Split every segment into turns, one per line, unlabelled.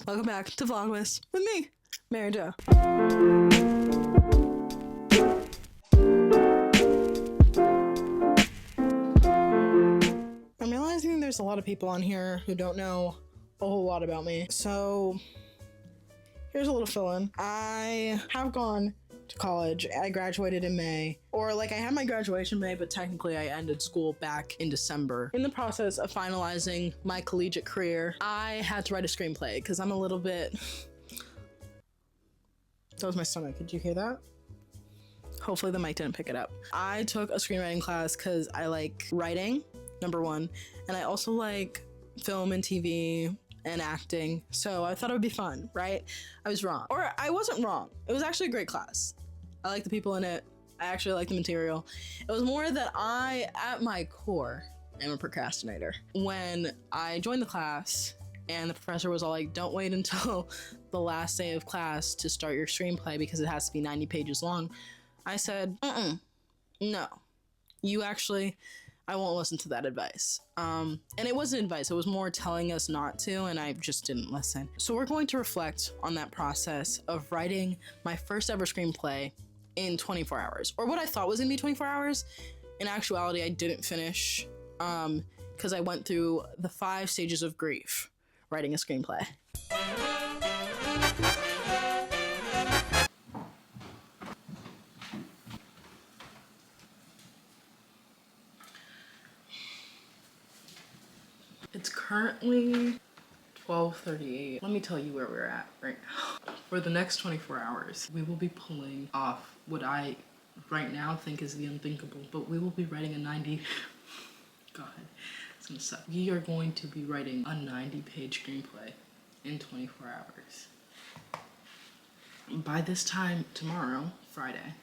Welcome back to Vlogmas with me, Mariejo. I'm realizing there's a lot of people on here who don't know a whole lot about me. So here's a little fill-in. I have gone to college. I graduated in May, or like I had my graduation in May, but technically I ended school back in December. In the process of finalizing my collegiate career, I had to write a screenplay because I'm a little bit... That was my stomach. Did you hear that? Hopefully the mic didn't pick it up. I took a screenwriting class because I like writing, number one, and I also like film and TV and acting, so I thought it would be fun, right? I was wrong. Or I wasn't wrong. It was actually a great class. I like the people in it. I actually like the material. It was more that I, at my core, am a procrastinator. When I joined the class and the professor was all like, don't wait until the last day of class to start your screenplay because it has to be 90 pages long, I said, no. I won't listen to that advice. And it wasn't advice, it was more telling us not to, and I just didn't listen. So we're going to reflect on that process of writing my first ever screenplay in 24 hours, or what I thought was gonna be 24 hours. In actuality, I didn't finish because I went through the 5 stages of grief writing a screenplay. It's currently 12:38. Let me tell you where we're at right now. For the next 24 hours, we will be pulling off what I right now think is the unthinkable, but we will be writing a 90... God, it's gonna suck. We are going to be writing a 90-page screenplay in 24 hours. By this time tomorrow, Friday,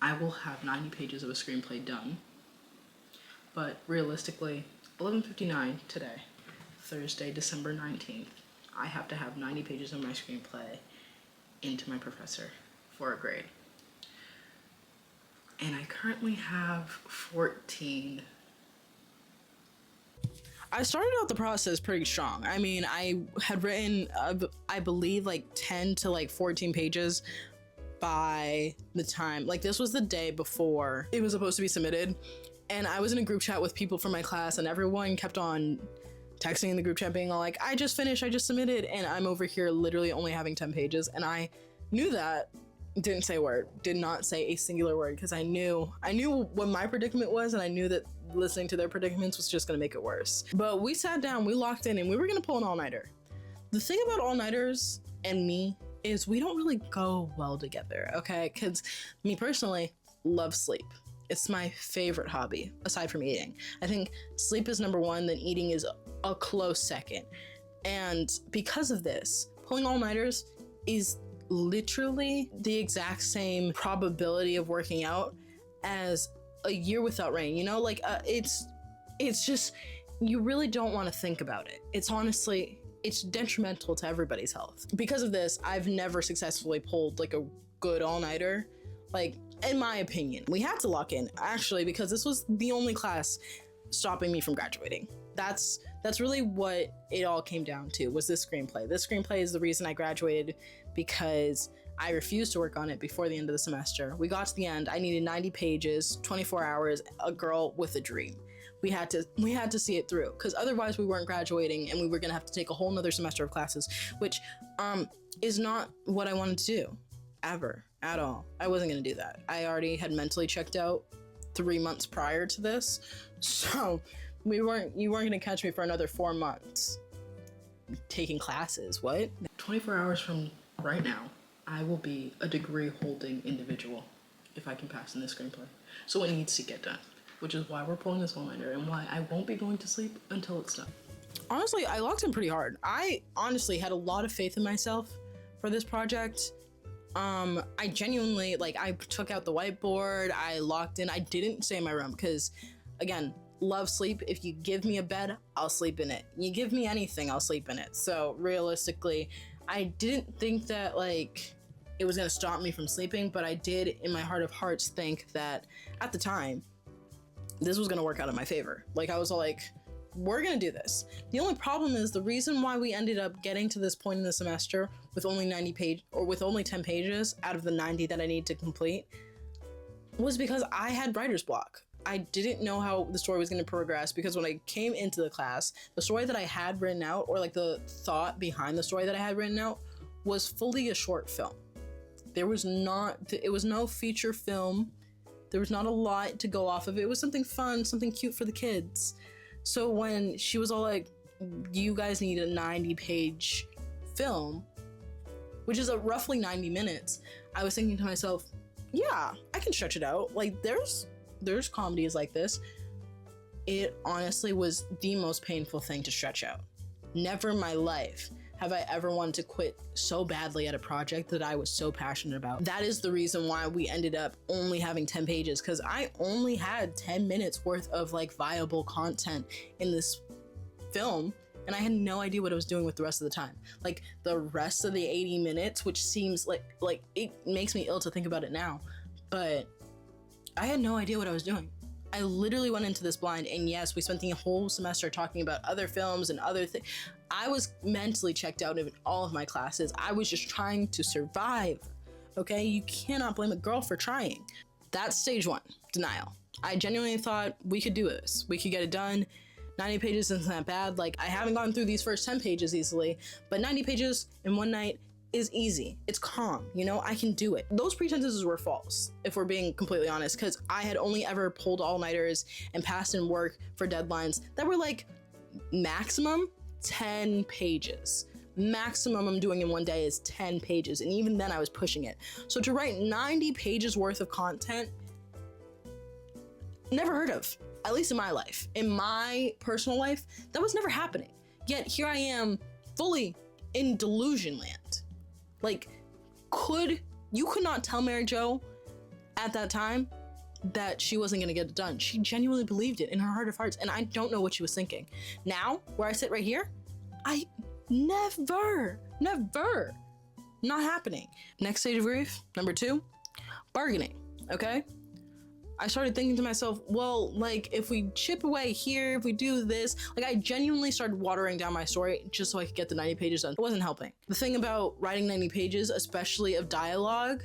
I will have 90 pages of a screenplay done. But realistically, 11:59 today, Thursday, December 19th, I have to have 90 pages of my screenplay into my professor for a grade. And I currently have 14. I started out the process pretty strong. I mean, I had written, I believe, like 10 to like 14 pages by the time, like this was the day before it was supposed to be submitted. And I was in a group chat with people from my class, and everyone kept on texting in the group chat being all like, I just finished, I just submitted, and I'm over here literally only having 10 pages. And I knew that, didn't say a word, did not say a singular word, because I knew what my predicament was, and I knew that listening to their predicaments was just gonna make it worse. But we sat down, we locked in, and we were gonna pull an all-nighter. The thing about all-nighters and me is we don't really go well together, okay? Because me personally, love sleep. It's my favorite hobby, aside from eating. I think sleep is number one, then eating is a close second. And because of this, pulling all-nighters is literally the exact same probability of working out as a year without rain, you know? Like, it's just, you really don't want to think about it. It's honestly, it's detrimental to everybody's health. Because of this, I've never successfully pulled like a good all-nighter. Like, in my opinion, we had to lock in, actually, because this was the only class stopping me from graduating. That's really what it all came down to, was this screenplay. This screenplay is the reason I graduated, because I refused to work on it before the end of the semester. We got to the end, I needed 90 pages, 24 hours, a girl with a dream. We had to see it through, because otherwise we weren't graduating and we were gonna have to take a whole nother semester of classes, which is not what I wanted to do, ever. At all. I wasn't gonna do that. I already had mentally checked out 3 months prior to this, so you weren't gonna catch me for another 4 months taking classes. What? 24 hours from right now, I will be a degree holding individual if I can pass in this screenplay. So it needs to get done, which is why we're pulling this all-nighter and why I won't be going to sleep until it's done. Honestly, I locked in pretty hard. I honestly had a lot of faith in myself for this project. I genuinely, like, I took out the whiteboard, I locked in, I didn't stay in my room, because, again, love sleep. If you give me a bed, I'll sleep in it. You give me anything, I'll sleep in it. So, realistically, I didn't think that, like, it was gonna stop me from sleeping, but I did, in my heart of hearts, think that, at the time, this was gonna work out in my favor. Like, I was all like, we're gonna do this. The only problem is the reason why we ended up getting to this point in the semester with only 10 pages out of the 90 that I need to complete was because I had writer's block. I didn't know how the story was going to progress, because when I came into the class, the story that I had written out, or like the thought behind the story that I had written out, was fully a short film. It was no feature film. There was not a lot to go off of. It was something fun, something cute for the kids. So when she was all like, you guys need a 90-page film, which is roughly 90 minutes, I was thinking to myself, yeah, I can stretch it out. Like, there's comedies like this. It honestly was the most painful thing to stretch out. Never in my life have I ever wanted to quit so badly at a project that I was so passionate about. That is the reason why we ended up only having 10 pages, because I only had 10 minutes worth of like viable content in this film, and I had no idea what I was doing with the rest of the time. Like, the rest of the 80 minutes, which seems like it makes me ill to think about it now, but I had no idea what I was doing. I literally went into this blind, and yes, we spent the whole semester talking about other films and other things. I was mentally checked out in all of my classes. I was just trying to survive, okay? You cannot blame a girl for trying. That's stage 1, denial. I genuinely thought we could do this. We could get it done. 90 pages isn't that bad. Like, I haven't gone through these first 10 pages easily, but 90 pages in one night is easy. It's calm, you know, I can do it. Those pretenses were false, if we're being completely honest, because I had only ever pulled all-nighters and passed in work for deadlines that were like maximum 10 pages. Maximum I'm doing in one day is 10 pages, and even then I was pushing it. So to write 90 pages worth of content, never heard of, at least in my life. In my personal life, that was never happening. Yet here I am, fully in delusion land. Like, you could not tell Mary Jo at that time that she wasn't gonna get it done. She genuinely believed it in her heart of hearts, and I don't know what she was thinking. Now, where I sit right here, I never, not happening. Next stage of grief, number 2, bargaining, okay? I started thinking to myself, well, like, if we chip away here, if we do this, like, I genuinely started watering down my story just so I could get the 90 pages done. It wasn't helping. The thing about writing 90 pages, especially of dialogue,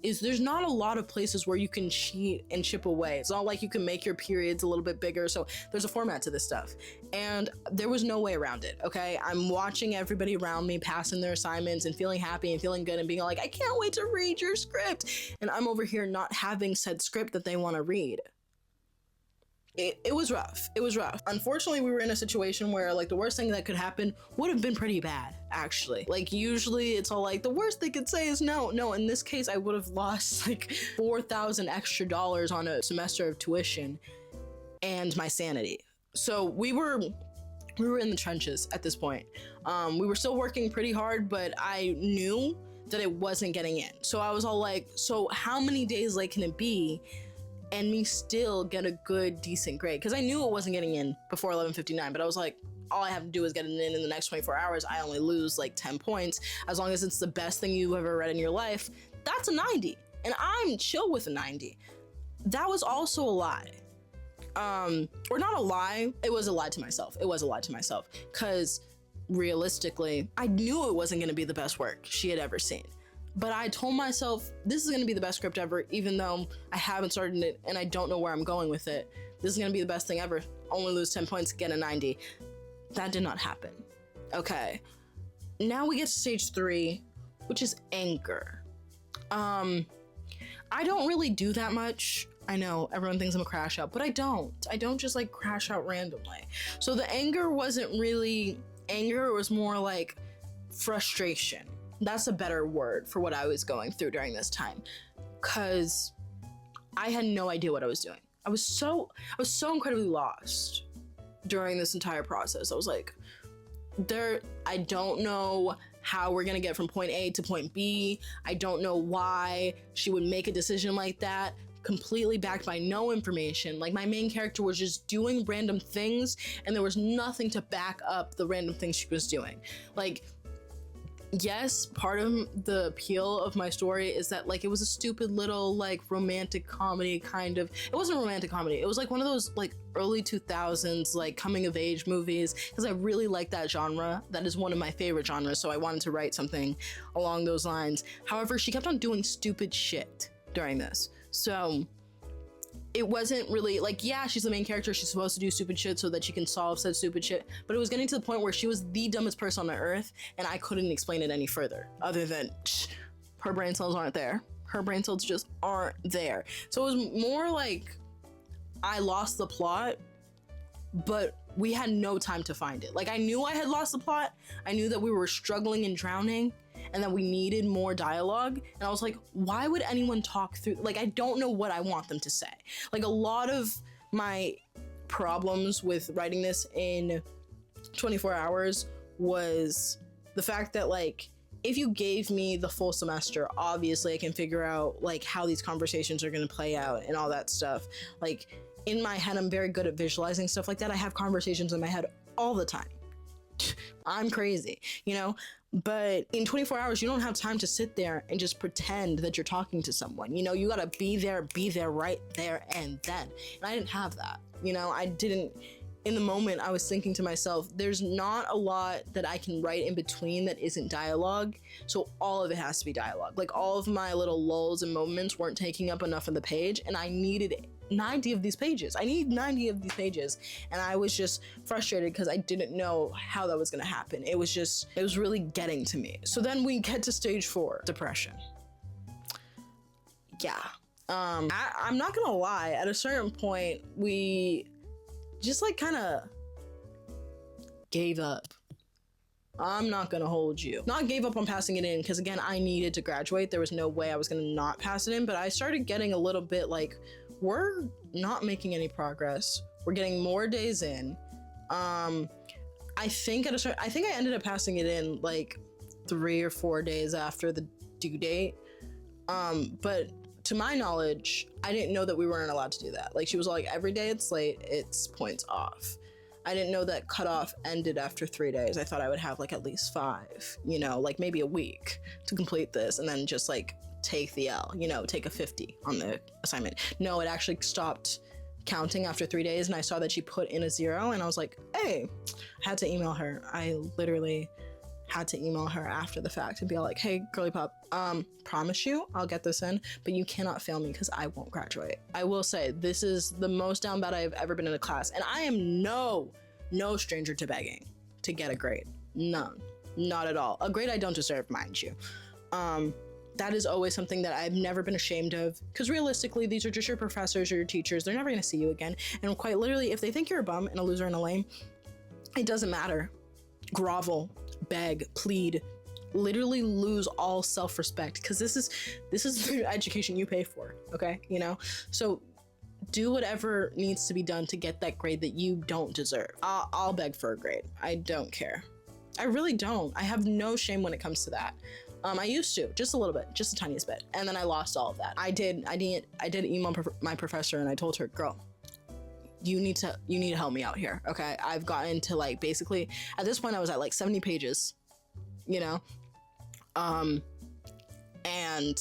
is there's not a lot of places where you can cheat and chip away. It's not like you can make your periods a little bit bigger, so there's a format to this stuff. And there was no way around it, okay? I'm watching everybody around me passing their assignments and feeling happy and feeling good and being like, I can't wait to read your script. And I'm over here not having said script that they want to read. It was rough. It was rough. Unfortunately, we were in a situation where, like, the worst thing that could happen would have been pretty bad, actually. Like, usually it's all like, the worst they could say is no. No, in this case, I would have lost like $4,000 extra on a semester of tuition and my sanity. So we were in the trenches at this point. We were still working pretty hard, but I knew that it wasn't getting in. So I was all like, so how many days late can it be and me still get a good, decent grade? Because I knew it wasn't getting in before 11:59, but I was like, all I have to do is get it in the next 24 hours. I only lose like 10 points. As long as it's the best thing you've ever read in your life, that's a 90. And I'm chill with a 90. That was also a lie. Or not a lie, it was a lie to myself. It was a lie to myself. Because realistically, I knew it wasn't going to be the best work she had ever seen. But I told myself, this is going to be the best script ever, even though I haven't started it and I don't know where I'm going with it. This is going to be the best thing ever. Only lose 10 points, get a 90. That did not happen. Okay. Now we get to stage 3, which is anger. I don't really do that much. I know everyone thinks I'm a crash out, but I don't. I don't just like crash out randomly. So the anger wasn't really anger. It was more like frustration. That's a better word for what I was going through during this time, because I had no idea what I was doing. I was so incredibly lost during this entire process. I was like, I don't know how we're gonna get from point A to point B. I don't know why she would make a decision like that, completely backed by no information. Like, my main character was just doing random things and there was nothing to back up the random things she was doing. Like, yes, part of the appeal of my story is that like it was a stupid little like romantic comedy kind of. It wasn't a romantic comedy. It was like one of those like early 2000s like coming of age movies, because I really like that genre. That is one of my favorite genres, so I wanted to write something along those lines. However, she kept on doing stupid shit during this. So it wasn't really like, yeah, she's the main character, she's supposed to do stupid shit so that she can solve said stupid shit, but it was getting to the point where she was the dumbest person on the earth, and I couldn't explain it any further other than her brain cells aren't there. Her brain cells just aren't there. So it was more like I lost the plot, but we had no time to find it. Like, I knew I had lost the plot, I knew that we were struggling and drowning, and that we needed more dialogue. And I was like, why would anyone talk through? Like, I don't know what I want them to say. Like, a lot of my problems with writing this in 24 hours was the fact that, like, if you gave me the full semester, obviously I can figure out like how these conversations are going to play out and all that stuff. Like, in my head, I'm very good at visualizing stuff like that. I have conversations in my head all the time. I'm crazy, you know? But in 24 hours, you don't have time to sit there and just pretend that you're talking to someone. You know, you gotta be there right there and then. And I didn't have that. You know, I didn't. In the moment, I was thinking to myself, there's not a lot that I can write in between that isn't dialogue. So all of it has to be dialogue. Like, all of my little lulls and moments weren't taking up enough of the page, and I needed 90 of these pages. I need 90 of these pages. And I was just frustrated because I didn't know how that was going to happen. It was really getting to me. So then we get to stage 4, depression. Yeah. I'm not gonna lie, at a certain point, we just like kind of gave up. I'm not gonna hold you. Not gave up on passing it in, because again, I needed to graduate. There was no way I was gonna not pass it in, but I started getting a little bit like, we're not making any progress. We're getting more days in. I think I ended up passing it in like 3 or 4 days after the due date. But to my knowledge, I didn't know that we weren't allowed to do that. Like, she was like, every day it's late, it's points off. I didn't know that cutoff ended after 3 days. I thought I would have like at least 5, you know, like maybe a week to complete this, and then just like take the L, you know, take a 50 on the assignment. No, it actually stopped counting after 3 days, and I saw that she put in a 0, and I was like, hey, I had to email her. I literally had to email her after the fact and be like, hey, girly pop, promise you I'll get this in, but you cannot fail me because I won't graduate. I will say, this is the most down bad I've ever been in a class, and I am no stranger to begging to get a grade. None. Not at all. A grade I don't deserve, mind you. That is always something that I've never been ashamed of, because realistically, these are just your professors or your teachers. They're never going to see you again. And quite literally, if they think you're a bum and a loser and a lame, it doesn't matter. Grovel, beg, plead, literally lose all self-respect, because this is the education you pay for, okay? You know? So do whatever needs to be done to get that grade that you don't deserve. I'll beg for a grade. I don't care. I really don't. I have no shame when it comes to that. I used to, just a little bit, just the tiniest bit, and then I lost all of that. I did email my professor, and I told her, girl, you need to help me out here, okay? I've gotten to like, basically at this point I was at like 70 pages, you know, and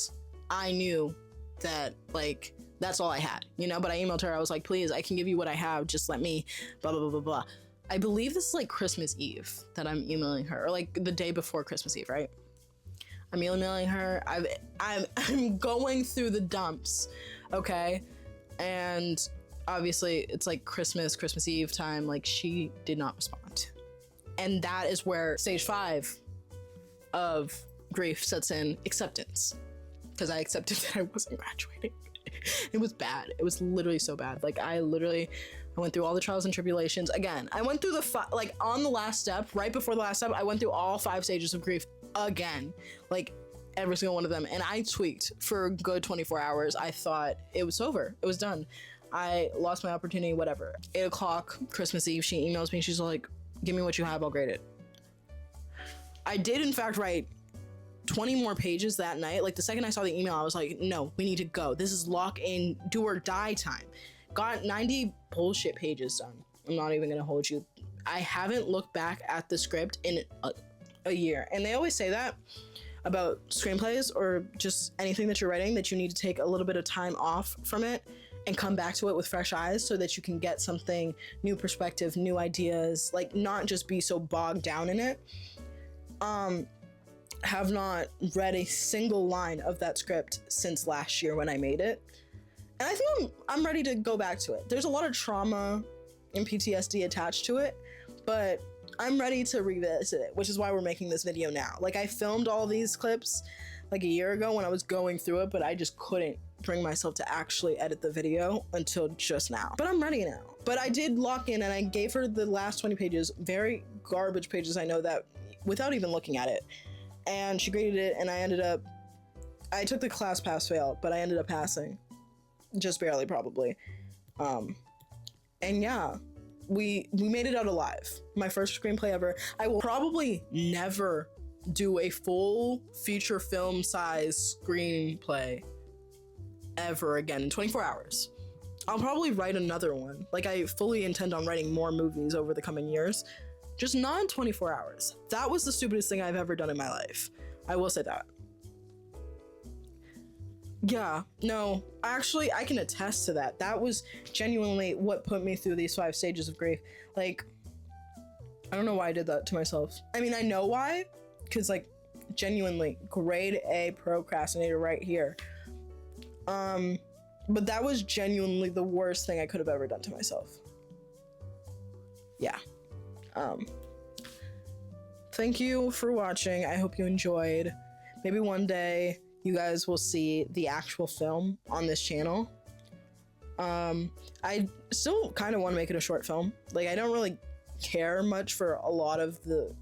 I knew that like that's all I had, you know. But I emailed her. I was like, please, I can give you what I have, just let me blah blah blah blah blah. I believe this is like Christmas Eve that I'm emailing her, or like the day before Christmas Eve, right? I'm emailing her. I'm going through the dumps, okay? And obviously it's like Christmas Eve time. Like, she did not respond. And that is where stage 5 of grief sets in: acceptance. Because I accepted that I wasn't graduating. It was bad. It was literally so bad. Like, I went through all the trials and tribulations. Again, I went through like on the last step, right before the last step, I went through all 5 stages of grief again. Like, every single one of them. And I tweaked for a good 24 hours. I thought it was over. It was done. I lost my opportunity, whatever. 8 o'clock, Christmas Eve, she emails me. She's like, give me what you have, I'll grade it. I did, in fact, write 20 more pages that night. Like, the second I saw the email, I was like, no, we need to go. This is lock in, do or die time. Got 90 bullshit pages done. I'm not even gonna hold you. I haven't looked back at the script in a year. And they always say that about screenplays or just anything that you're writing, that you need to take a little bit of time off from it and come back to it with fresh eyes so that you can get something, new perspective, new ideas, like not just be so bogged down in it. Have not read a single line of that script since last year when I made it. And I think I'm ready to go back to it. There's a lot of trauma and PTSD attached to it, but I'm ready to revisit it, which is why we're making this video now. Like, I filmed all these clips like a year ago when I was going through it, but I just couldn't bring myself to actually edit the video until just now. But I'm ready now. But I did lock in and I gave her the last 20 pages, very garbage pages, I know that, without even looking at it. And she graded it, and I took the class pass fail, but I ended up passing. Just barely, probably. And yeah. We made it out alive. My first screenplay ever. I will probably never do a full feature film size screenplay ever again in 24 hours. I'll probably write another one. Like, I fully intend on writing more movies over the coming years, just not in 24 hours. That was the stupidest thing I've ever done in my life. I will say that. Yeah, no, actually, I can attest to that. That was genuinely what put me through these 5 stages of grief. Like, I don't know why I did that to myself. I mean, I know why, because, like, genuinely, grade A procrastinator right here. But that was genuinely the worst thing I could have ever done to myself. Yeah. Thank you for watching. I hope you enjoyed. Maybe one day you guys will see the actual film on this channel. I still kind of want to make it a short film. Like, I don't really care much for a lot of the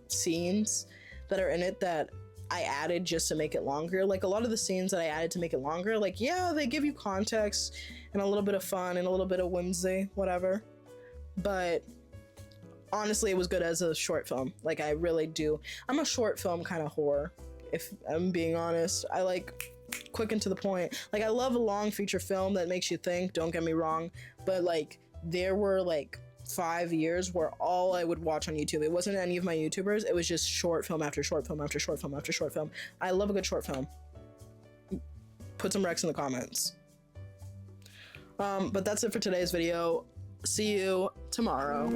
scenes that are in it that I added just to make it longer. Like, a lot of the scenes that I added to make it longer, like, yeah, they give you context and a little bit of fun and a little bit of whimsy, whatever. But honestly, it was good as a short film. Like, I really do. I'm a short film kind of whore, if I'm being honest. I like quick and to the point. Like, I love a long feature film that makes you think, don't get me wrong, but like, there were like 5 years where all I would watch on YouTube, it wasn't any of my YouTubers, it was just short film after short film after short film after short film. I love a good short film. Put some recs in the comments. But that's it for today's video. See you tomorrow.